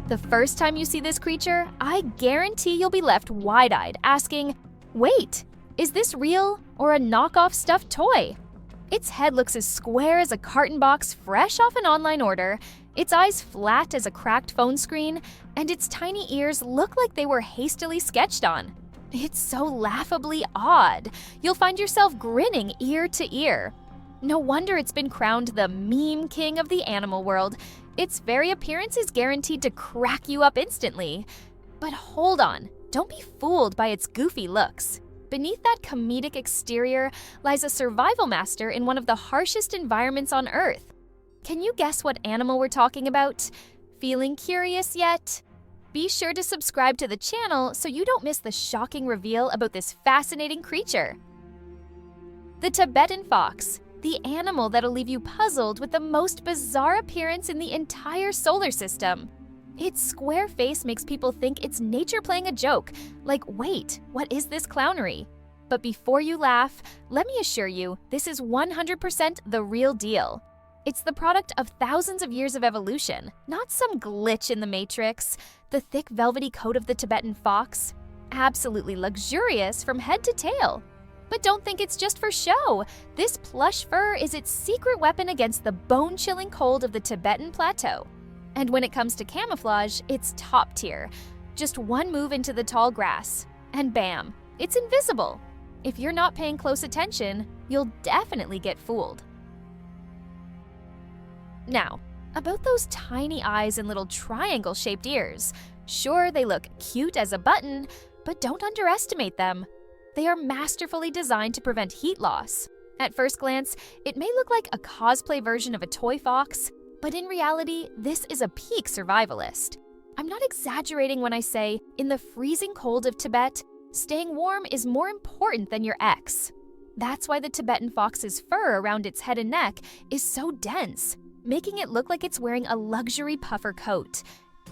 The first time you see this creature, I guarantee you'll be left wide-eyed, asking, wait, is this real or a knockoff stuffed toy? Its head looks as square as a carton box fresh off an online order, its eyes flat as a cracked phone screen, and its tiny ears look like they were hastily sketched on. It's so laughably odd, you'll find yourself grinning ear to ear. No wonder it's been crowned the meme king of the animal world. Its very appearance is guaranteed to crack you up instantly. But hold on, don't be fooled by its goofy looks. Beneath that comedic exterior lies a survival master in one of the harshest environments on Earth. Can you guess what animal we're talking about? Feeling curious yet? Be sure to subscribe to the channel so you don't miss the shocking reveal about this fascinating creature. The Tibetan Fox, the animal that'll leave you puzzled with the most bizarre appearance in the entire solar system. Its square face makes people think it's nature playing a joke, like, wait, what is this clownery? But before you laugh, let me assure you, this is 100% the real deal. It's the product of thousands of years of evolution, not some glitch in the matrix. The thick velvety coat of the Tibetan fox, absolutely luxurious from head to tail. But don't think it's just for show. This plush fur is its secret weapon against the bone-chilling cold of the Tibetan Plateau. And when it comes to camouflage, it's top tier. Just one move into the tall grass, and bam, it's invisible. If you're not paying close attention, you'll definitely get fooled. Now, about those tiny eyes and little triangle-shaped ears. Sure, they look cute as a button, but don't underestimate them. They are masterfully designed to prevent heat loss. At first glance, it may look like a cosplay version of a toy fox, but in reality, this is a peak survivalist. I'm not exaggerating when I say, in the freezing cold of Tibet, staying warm is more important than your ex. That's why the Tibetan fox's fur around its head and neck is so dense, making it look like it's wearing a luxury puffer coat.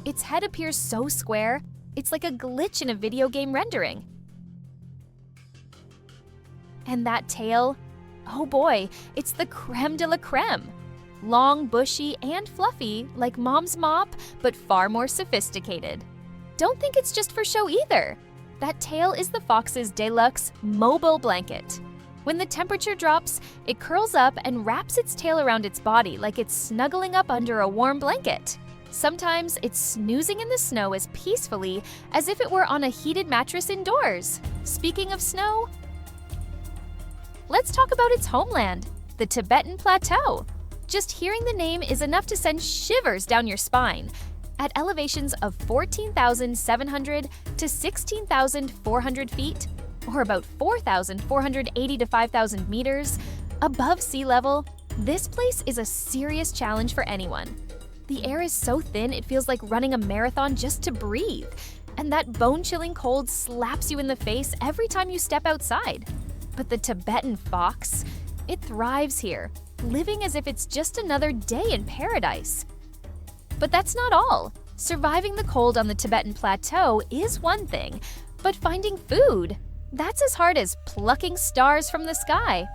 Its head appears so square, it's like a glitch in a video game rendering. And that tail? Oh boy, it's the creme de la creme. Long, bushy, and fluffy, like mom's mop, but far more sophisticated. Don't think it's just for show either. That tail is the fox's deluxe mobile blanket. When the temperature drops, it curls up and wraps its tail around its body like it's snuggling up under a warm blanket. Sometimes it's snoozing in the snow as peacefully as if it were on a heated mattress indoors. Speaking of snow, let's talk about its homeland, the Tibetan Plateau. Just hearing the name is enough to send shivers down your spine. At elevations of 14,700 to 16,400 feet, or about 4,480 to 5,000 meters, above sea level, this place is a serious challenge for anyone. The air is so thin it feels like running a marathon just to breathe, and that bone-chilling cold slaps you in the face every time you step outside. But the Tibetan fox, it thrives here, living as if it's just another day in paradise. But that's not all. Surviving the cold on the Tibetan Plateau is one thing, but finding food, that's as hard as plucking stars from the sky.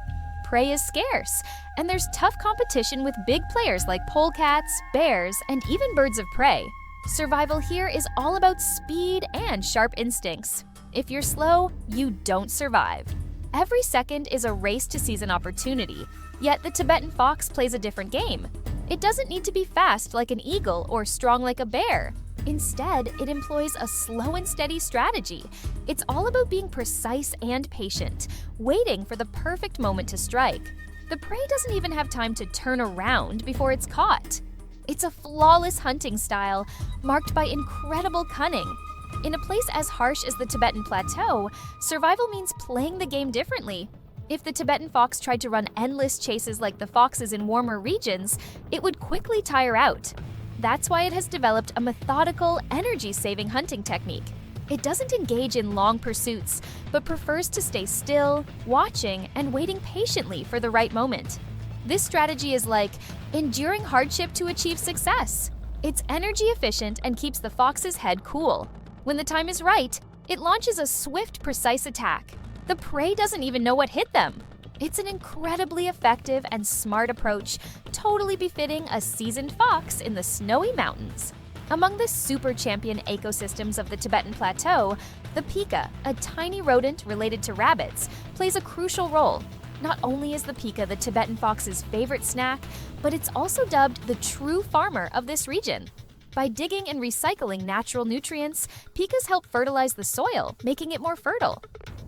Prey is scarce, and there's tough competition with big players like polecats, bears, and even birds of prey. Survival here is all about speed and sharp instincts. If you're slow, you don't survive. Every second is a race to seize an opportunity, yet the Tibetan fox plays a different game. It doesn't need to be fast like an eagle or strong like a bear. Instead, it employs a slow and steady strategy. It's all about being precise and patient, waiting for the perfect moment to strike. The prey doesn't even have time to turn around before it's caught. It's a flawless hunting style, marked by incredible cunning. In a place as harsh as the Tibetan Plateau, survival means playing the game differently. If the Tibetan fox tried to run endless chases like the foxes in warmer regions, it would quickly tire out. That's why it has developed a methodical, energy-saving hunting technique. It doesn't engage in long pursuits, but prefers to stay still, watching, and waiting patiently for the right moment. This strategy is like enduring hardship to achieve success. It's energy efficient and keeps the fox's head cool. When the time is right, it launches a swift, precise attack. The prey doesn't even know what hit them. It's an incredibly effective and smart approach, totally befitting a seasoned fox in the snowy mountains. Among the super champion ecosystems of the Tibetan Plateau, the pika, a tiny rodent related to rabbits, plays a crucial role. Not only is the pika the Tibetan fox's favorite snack, but it's also dubbed the true farmer of this region. By digging and recycling natural nutrients, pikas help fertilize the soil, making it more fertile.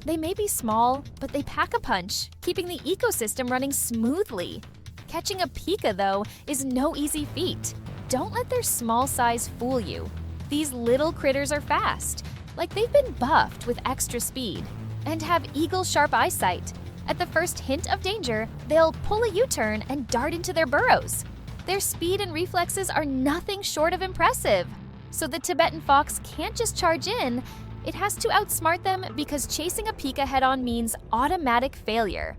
They may be small, but they pack a punch, keeping the ecosystem running smoothly. Catching a pika, though, is no easy feat. Don't let their small size fool you. These little critters are fast, like they've been buffed with extra speed, and have eagle-sharp eyesight. At the first hint of danger, they'll pull a U-turn and dart into their burrows. Their speed and reflexes are nothing short of impressive. So the Tibetan fox can't just charge in, it has to outsmart them because chasing a pika head-on means automatic failure.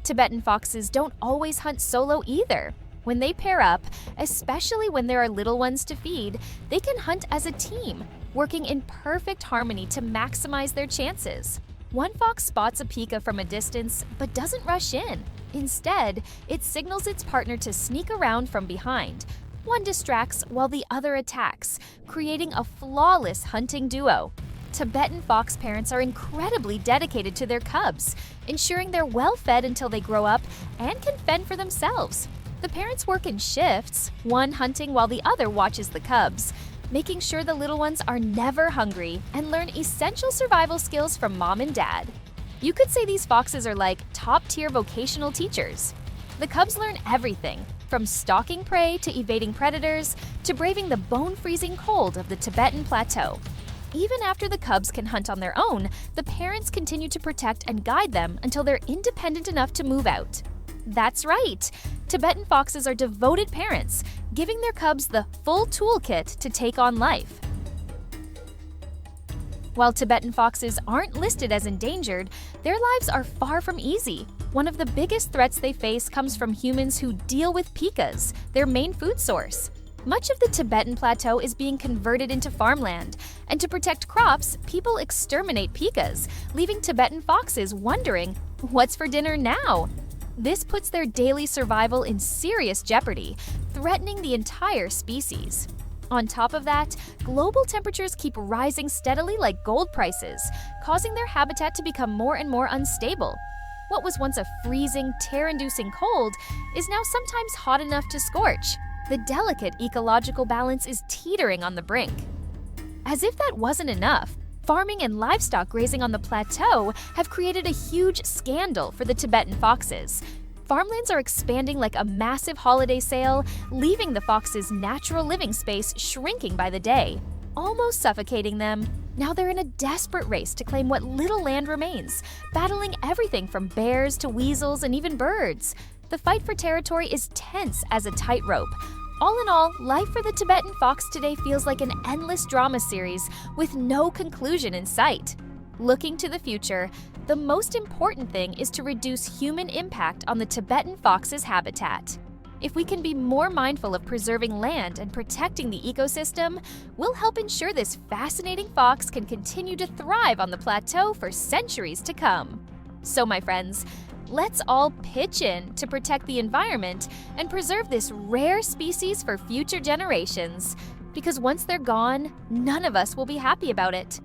Tibetan foxes don't always hunt solo either. When they pair up, especially when there are little ones to feed, they can hunt as a team, working in perfect harmony to maximize their chances. One fox spots a pika from a distance but doesn't rush in. Instead, it signals its partner to sneak around from behind. One distracts while the other attacks, creating a flawless hunting duo. Tibetan fox parents are incredibly dedicated to their cubs, ensuring they're well fed until they grow up and can fend for themselves. The parents work in shifts, one hunting while the other watches the cubs, making sure the little ones are never hungry and learn essential survival skills from mom and dad. You could say these foxes are like top-tier vocational teachers. The cubs learn everything, from stalking prey to evading predators to braving the bone-freezing cold of the Tibetan Plateau. Even after the cubs can hunt on their own, the parents continue to protect and guide them until they're independent enough to move out. That's right! Tibetan foxes are devoted parents, giving their cubs the full toolkit to take on life. While Tibetan foxes aren't listed as endangered, their lives are far from easy. One of the biggest threats they face comes from humans who deal with pikas, their main food source. Much of the Tibetan Plateau is being converted into farmland, and to protect crops, people exterminate pikas, leaving Tibetan foxes wondering, what's for dinner now? This puts their daily survival in serious jeopardy, threatening the entire species. On top of that, global temperatures keep rising steadily like gold prices, causing their habitat to become more and more unstable. What was once a freezing, tear-inducing cold is now sometimes hot enough to scorch. The delicate ecological balance is teetering on the brink. As if that wasn't enough, farming and livestock grazing on the plateau have created a huge scandal for the Tibetan foxes. Farmlands are expanding like a massive holiday sale, leaving the foxes' natural living space shrinking by the day, almost suffocating them. Now they're in a desperate race to claim what little land remains, battling everything from bears to weasels and even birds. The fight for territory is tense as a tightrope. All in all, life for the Tibetan fox today feels like an endless drama series with no conclusion in sight. Looking to the future, the most important thing is to reduce human impact on the Tibetan fox's habitat. If we can be more mindful of preserving land and protecting the ecosystem, we'll help ensure this fascinating fox can continue to thrive on the plateau for centuries to come. So, my friends, let's all pitch in to protect the environment and preserve this rare species for future generations. Because once they're gone, none of us will be happy about it.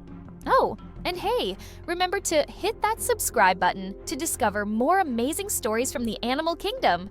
Oh, and hey, remember to hit that subscribe button to discover more amazing stories from the animal kingdom.